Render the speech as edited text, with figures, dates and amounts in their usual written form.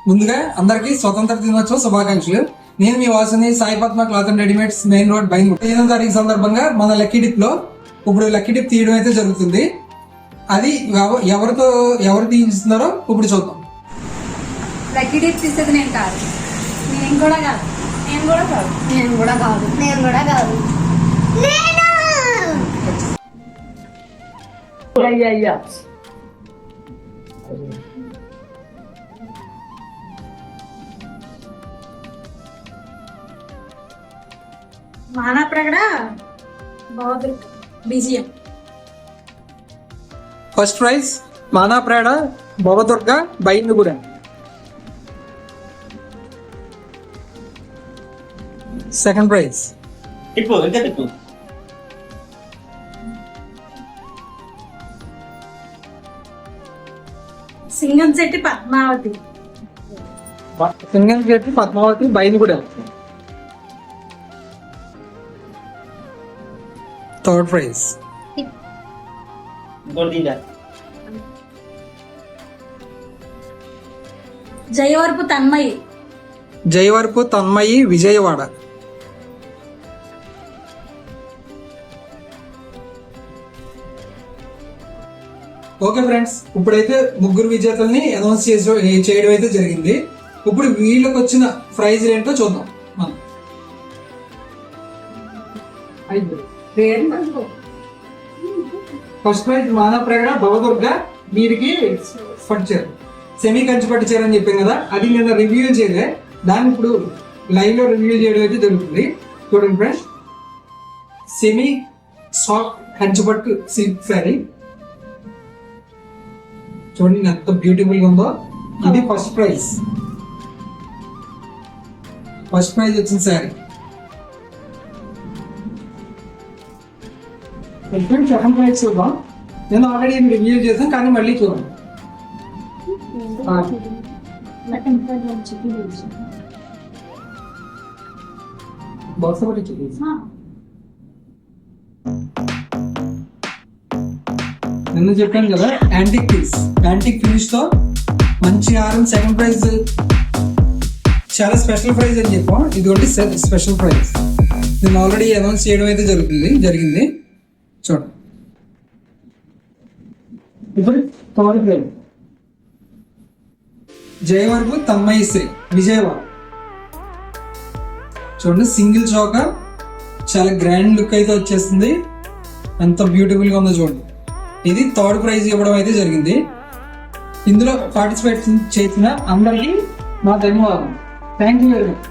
ముందుగా అందరికీ స్వతంత్ర దినోత్సవ శుభాకాంక్షలు. నేను మీ వాసుని Sai Padma cloth and readymades main road బైన్. 15వ తారీఖు సందర్భంగా మన లక్కీ డిప్ లో ఇప్పుడు లక్కీ డిప్ తీయడం అయితే జరుగుతుంది. అది ఎవరు తీస్తున్నారో ఇప్పుడు చూద్దాం. లక్కీ డిప్ తీసేది నేను కాదు. నేను కూడా కాదు. నేను కూడా కాదు. నేను కూడా కాదు. నేను కూడా కాదు. అయ్యా మానప్రగడ బౌద్ధ బిజియం. ఫస్ట్ ప్రైజ్ మానాప్రాడ భవదుర్గ బైందుగుర. Second prize Singamsetti Padmavathi. సింగంశెట్టి పద్మావతి బైందుగుర. Third prize Jayavarapu Tanmayi. Jayavarapu Tanmayi Vijayawada. Okay friends, ఇప్పుడైతే ముగ్గురు విజేతల్ని అనౌన్స్ చేయడం అయితే జరిగింది. ఇప్పుడు వీళ్ళకి వచ్చిన ప్రైజ్ ఏంటో చూద్దాం. First prize Manapragada Bhavadurga. వీరికి పట్టించారు, సెమీ కంచి పట్టించారు అని చెప్పాను కదా, అది నేను రివ్యూ చేయలే, దాన్ని ఇప్పుడు లైవ్ లో రివ్యూ చేయడం అయితే జరుగుతుంది. చూడండి ఫ్రెండ్స్, సెమీ సాఫ్ట్ కంచిపట్టు సిల్క్ శారీ చూడండి ఎంత బ్యూటిఫుల్ గా ఉందో. ఇది ఫస్ట్ ప్రైజ్ వచ్చిన శారీ. సెకండ్ ప్రైజ్ చూద్దాం. నేను ఆల్రెడీ రివ్యూ చేశాను కానీ మళ్ళీ చూడండి. బాక్స్ ఒకటి నిన్న చెప్పాను కదా, యాంటిక్ ఫినిష్ తో మంచి హారం. సెకండ్ ప్రైజ్ చాలా స్పెషల్ ప్రైజ్ అని చెప్పాం. ఇది ఒకటి స్పెషల్ ప్రైజ్. నేను ఆల్రెడీ అనౌన్స్ చేయడం అయితే జరిగింది. చూడండి ఇప్పుడు థర్డ్ ప్రైజ్ జయవరపు తన్మయి శ్రీ విజయవాడ. చూడండి సింగిల్ చౌక, చాలా గ్రాండ్ లుక్ అయితే వచ్చేస్తుంది. ఎంత బ్యూటిఫుల్ గా ఉందో చూడండి. ఇది థర్డ్ ప్రైజ్ ఇవ్వడం అయితే జరిగింది. ఇందులో పార్టిసిపేట్ చేసిన అందరికీ మా ధన్యవాదాలు. Thank you very much.